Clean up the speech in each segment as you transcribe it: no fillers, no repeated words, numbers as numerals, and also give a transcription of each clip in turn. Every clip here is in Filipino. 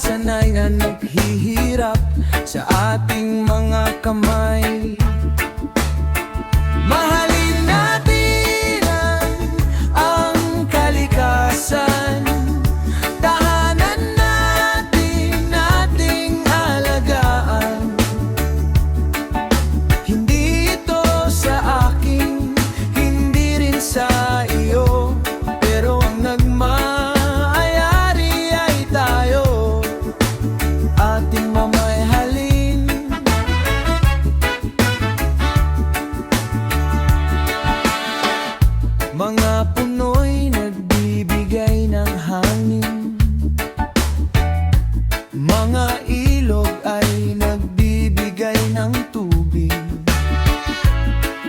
kalikasan ay naghihirap sa ating mga kamay. Mahalin natin ang kalikasan, tahanan natin, ating alagaan. Hindi ito sa akin, hindi rin sa iyo, pero ang nagmamayari ay tayo, ating mamahalin. Mga puno'y nagbibigay ng hangin, mga ilog ay nagbibigay ng tubig.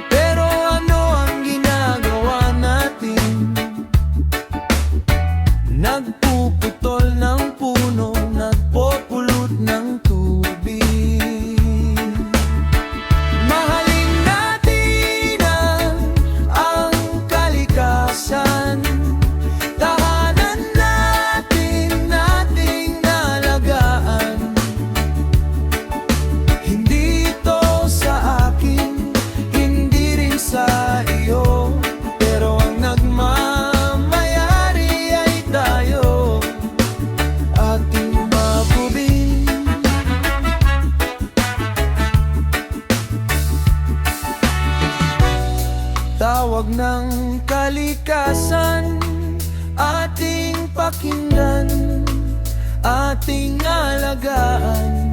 Pero ano ang ginagawa natin? Nagpuputol ng puno, nagpupulot ng tubig. Mahalin natin ang kalikasan, tahanan natin, ating alagaan. Hindi ito sa akin, hindi rin sa iyo, pero ang nagmamayari ay tayo, ating mapubing. Tawag ng kalikasan, ating pakinggan, ating alagaan.